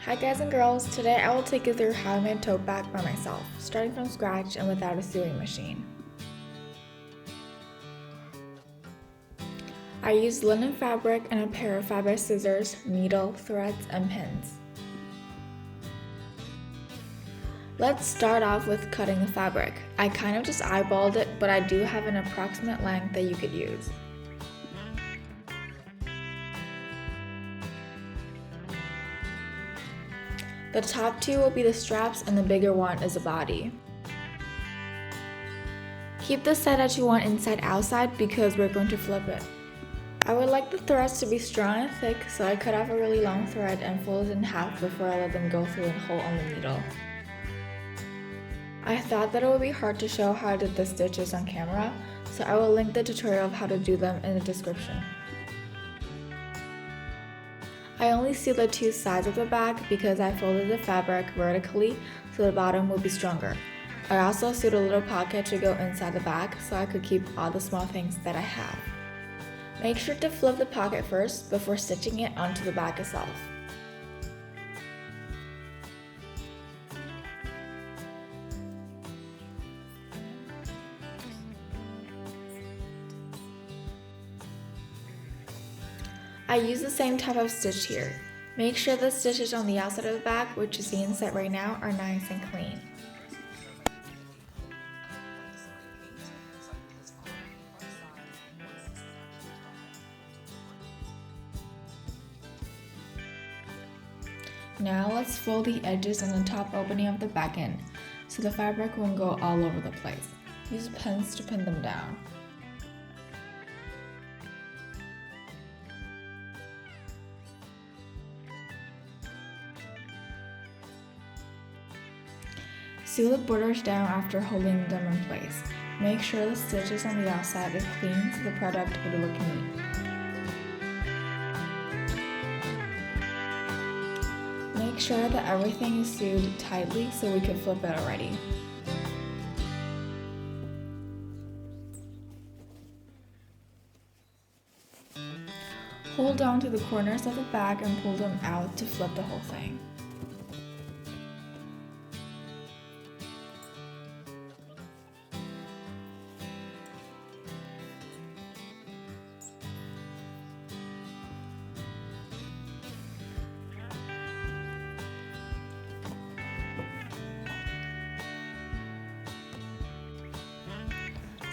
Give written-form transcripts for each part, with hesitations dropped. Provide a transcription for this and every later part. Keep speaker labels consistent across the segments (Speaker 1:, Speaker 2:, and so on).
Speaker 1: Hi guys and girls, today I will take you through how I made a tote bag by myself, starting from scratch and without a sewing machine. I used linen fabric and a pair of fabric scissors, needle, threads, and pins. Let's start off with cutting the fabric. I kind of just eyeballed it, but I do have an approximate length that you could use. The top two will be the straps and the bigger one is the body. Keep the side that you want inside outside because we're going to flip it. I would like the threads to be strong and thick, so I cut off a really long thread and fold it in half before I let them go through and hole on the needle. I thought that it would be hard to show how I did the stitches on camera, so I will link the tutorial of how to do them in the description. I only sewed the two sides of the bag because I folded the fabric vertically so the bottom would be stronger. I also sewed a little pocket to go inside the bag so I could keep all the small things that I have. Make sure to flip the pocket first before stitching it onto the bag itself. I use the same type of stitch here. Make sure the stitches on the outside of the bag, which is the inside right now, are nice and clean. Now let's fold the edges on the top opening of the back end, so the fabric won't go all over the place. Use pins to pin them down. Sew the borders down after holding them in place. Make sure the stitches on the outside are clean so the product will look neat. Make sure that everything is sewed tightly so we can flip it already. Hold on to the corners of the bag and pull them out to flip the whole thing.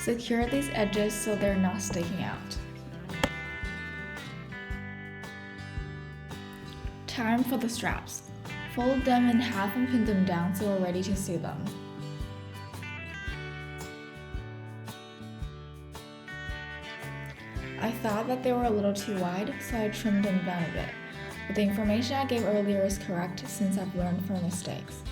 Speaker 1: Secure these edges so they're not sticking out. Time for the straps. Fold them in half and pin them down so we're ready to sew them. I thought that they were a little too wide, so I trimmed them down a bit. But the information I gave earlier is correct since I've learned from mistakes.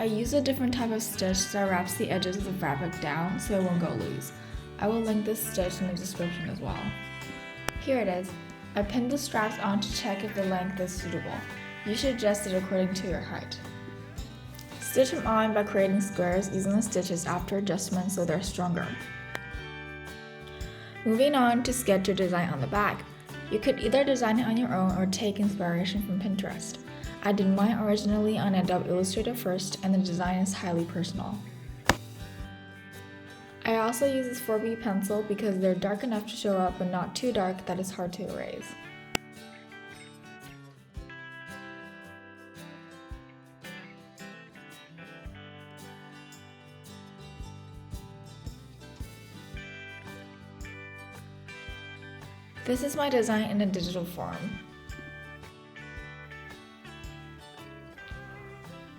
Speaker 1: I use a different type of stitch that wraps the edges of the fabric down so it won't go loose. I will link this stitch in the description as well. Here it is. I pinned the straps on to check if the length is suitable. You should adjust it according to your height. Stitch them on by creating squares using the stitches after adjustment so they're stronger. Moving on to sketch your design on the bag. You could either design it on your own or take inspiration from Pinterest. I did mine originally on Adobe Illustrator first, and the design is highly personal. I also use this 4B pencil because they're dark enough to show up but not too dark that it's hard to erase. This is my design in a digital form.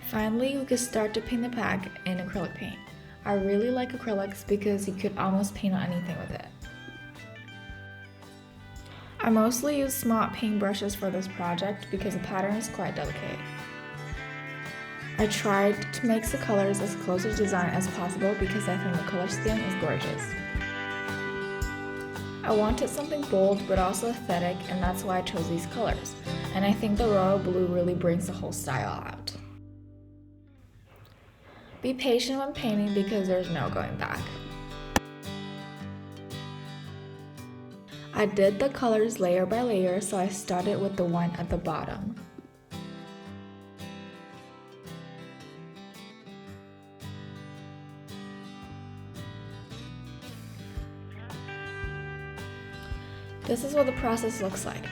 Speaker 1: Finally, we could start to paint the bag in acrylic paint. I really like acrylics because you could almost paint on anything with it. I mostly use small paint brushes for this project because the pattern is quite delicate. I tried to make the colors as close to design as possible because I think the color scheme is gorgeous. I wanted something bold but also aesthetic, and that's why I chose these colors. And I think the royal blue really brings the whole style out. Be patient when painting because there's no going back. I did the colors layer by layer, so I started with the one at the bottom. This is what the process looks like.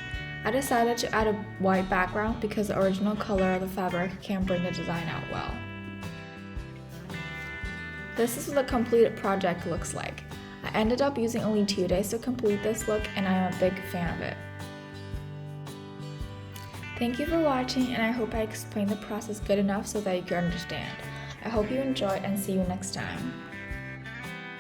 Speaker 1: I decided to add a white background because the original color of the fabric can bring the design out well. This is what the completed project looks like. I ended up using only 2 days to complete this look, and I am a big fan of it. Thank you for watching, and I hope I explained the process good enough so that you can understand. I hope you enjoyed and see you next time.